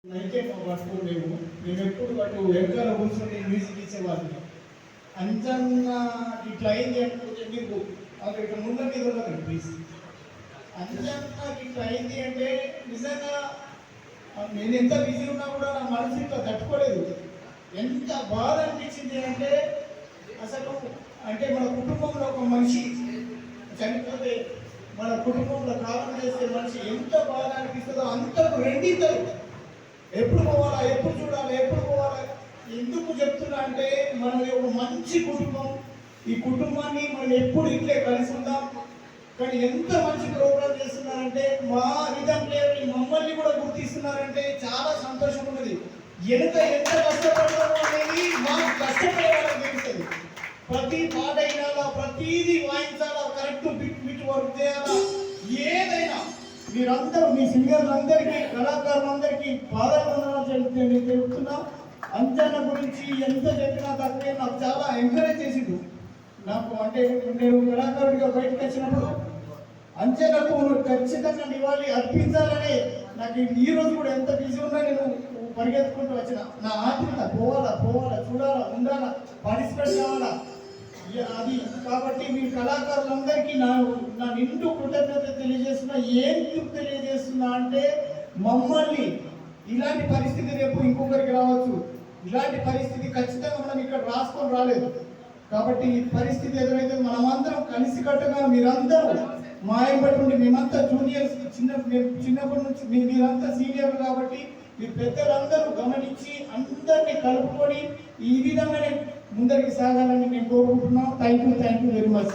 అయితే మా పట్టుకోలేము. మేము ఎప్పుడు అటు వెనకాల కూర్చొని మ్యూజిక్ ఇచ్చేవాళ్ళం. అంజన్న ఇట్లా అయింది అంటే మీకు అక్కడ ఇట్లా ముందు మీద ఉన్నదండి ప్లీజ్. అంజన్న ఇట్లా అయింది అంటే నిజంగా నేను ఎంత బిజీ ఉన్నా కూడా నా మనసు ఇట్లా తట్టుకోలేదు. ఎంత బాధ అనిపించింది అంటే అసలు అంటే మన కుటుంబంలో ఒక మనిషి చనిపోతే మన కుటుంబంలో కాలం చేసే మనిషి ఎంత బాధ అనిపిస్తుందో అంతకు రెండింతలు. ఎప్పుడు పోవాలా, ఎప్పుడు చూడాలి, ఎప్పుడు పోవాలా. ఎందుకు చెప్తున్నా అంటే మనం ఒక మంచి కుటుంబం, ఈ కుటుంబాన్ని మనం ఎప్పుడు ఇట్లే కలిసి ఉందాం. కానీ ఎంత మంచి ప్రోగ్రామ్ చేస్తున్నారంటే మా రిధమ్ ప్లేయర్ని మమ్మల్ని కూడా గుర్తిస్తున్నారంటే చాలా సంతోషం ఉన్నది. ఎంత కష్టపడతామో అనేది మాకు కష్టపడే వాళ్ళకి తెలుస్తుంది. ప్రతి పాట అయినా ప్రతిదీ వాయించాలా, కరెక్ట్ బిట్ వర్క్ చేయాలా. ఏదైనా మీరందరూ మీ సింగర్లందరికీ కళాకారులందరికీ పాదాభివందనాలు తెలుపుతున్నా. అంజన్న గురించి ఎంత చెప్పినా తక్కువే. నాకు చాలా ఎంకరేజ్ చేసిండు. నాకు అంటే నేను కళాకారుడిగా బయటకు వచ్చినప్పుడు అంజన్నకు ఖచ్చితంగా నివాళి అర్పించాలని నాకు ఈ రోజు కూడా ఎంత బిజీ ఉన్నా నేను పరిగెత్తుకుంటూ వచ్చిన. నా ఆత్మీయత పోవాలా చూడాలా, ఉండాలా, పార్టిసిపేట్ కావాలా అది. కాబట్టి మీ కళాకారులందరికీ నా నిండు కృతజ్ఞత తెలియజేస్తున్నా. ఎందుకు తెలియజేస్తున్నా అంటే మమ్మల్ని ఇలాంటి పరిస్థితి రేపు ఇంకొకరికి రావచ్చు. ఇలాంటి పరిస్థితి ఖచ్చితంగా మనం ఇక్కడ రాసుకొని రాలేదు. కాబట్టి ఈ పరిస్థితి ఎదురైతే మనమందరం కలిసికట్టుగా మీరందరూ మాయపడి ఉండి మేమంతా జూనియర్స్ చిన్నప్పటి నుంచి మీరంతా సీనియర్లు కాబట్టి మీ పెద్దలందరూ గమనించి అందరినీ కలుపుకొని ఈ విధంగానే ముందరికి సాగాలని నేను కోరుకుంటున్నాను. Thank you very much.